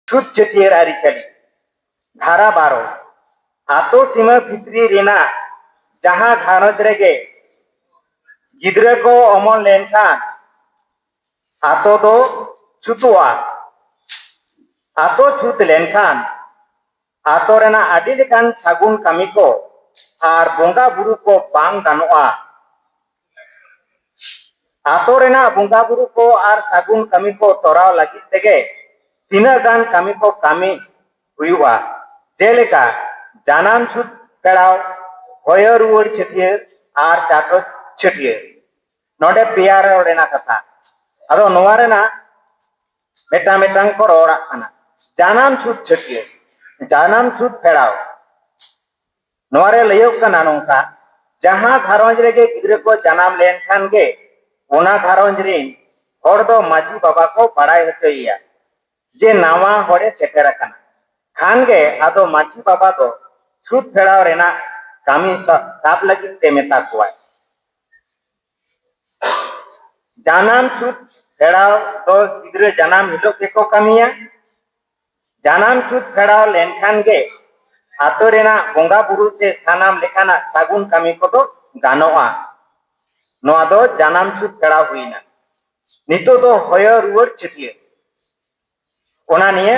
छूट छटियर आरिचाली धारा 12 आतो सीमा भित्री रेना जहां घारज रेगे गिद्रा को अमल लेनखान आतो दो छुतुआ आतो छूत लेनखान आतो रेना आदि लेकान सागुन कामी को आर बोंगा बुरु को बांग गानोआ आतो रेना बोंगा बुरु को आर सागुन कामी को तोराव लगी तेगे तीना गान कामी को कामी हुआ जेलेका जानाम छूत पेड़ाव होय रुवर छटियर आर चाटो छटियर नोडे पियार रेना कथा अदो नोवा रेना मेटा मेटांग को रोड़ा कना जानाम छूत छटियर जानाम छूत पेड़ाव नोवा रे लयक कना नोंका जहां घारंज रेगे गिद्रे को जानाम लेन खान गे ओना घारंज रिन होड़ दो माजी बाबा को बड़ाई हचोइया जे नावा होड़े सेटेर कना खान गे आदो माजी बाबा दो छूत फेड़ाव रेना कामी साप लगी ते मेता कुआ जानाम छूत फेड़ाव दो गिद्रे जानाम हिलो के को कामिया जानाम छूत फेड़ाव लेनखान गे आतो रेना बोंगा बुरु से सानाम लेखाना सागुन कामी को दो गानोआ नोआ दो जानाम छूत फेड़ाव हुईना नितो दो होय रुवर छटिए ओना निये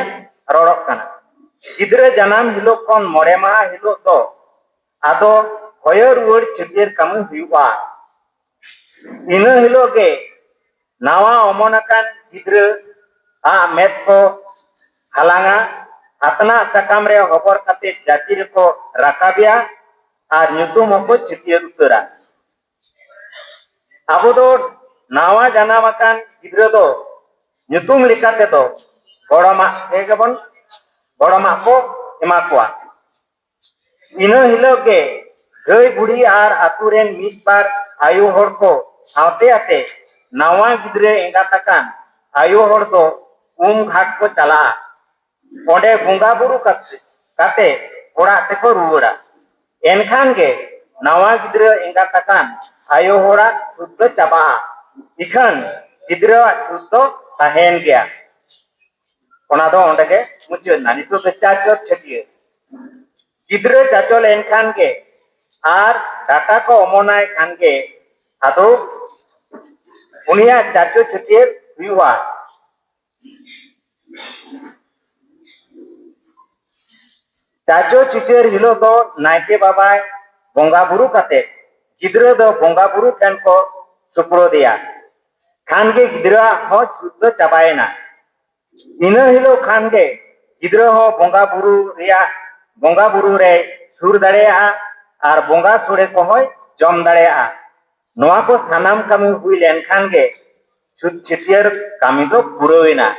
रोड़क कना गिद्रे जानाम हिलो कोन मोड़े माहा हिलो दो आदो होय रुवर छटिएर कामी हुआ इन हिलो गे नावा अमनकान गिद्रे आ मेत को हालांगा आतना सकाम रे हबर काते जाति को राकाबिया आर ᱧᱩᱛᱩᱢ को छटिएर उतरा आबो दो नावा जानामाकान गिद्रे दो ᱧᱩᱛᱩᱢ लेकाते दो बड़मा एगबन बड़मा को एमा कोआ इन हिलो गे गई बुढ़ी आर आतुरेन मिस बार आयु होड़ को सावते आते नावा गिद्रे एंगाताकान आयु होड़ दो घाट को चला ओंडे बोंगा बुरु काते ओड़ा तेको रुवड़ा एनखान गे नावा गिद्रे एंगाताकान आयु होड़ा शुद्ध चाबा इखन गिद्रे शुद्ध ताहेन गया ओना दो ओंडे गे मुचना नितो के चाचो छटिए गिद्रे चाचो लेनखान गे आर डाटा को अमनाय खान गे आदो उनिया चाचो छटिए हुआ चाचो छटिएर हिलो दो नायके बाबा बोंगा बुरु काते गिद्रे दो बोंगा बुरु ठेन को सुप्रो दिया खान गे गिद्रा हो शुद्ध चाबायना इन हिलो खान गे गिद्रा हो बोंगा बुरु रिया बोंगा बुरु रे सुर दाड़ेया आर बोंगा सुरे को होय जम दाड़ेया नोआ को सानाम कामी हुई लेन खान गे छुत छटियर कामी दो पुरोइना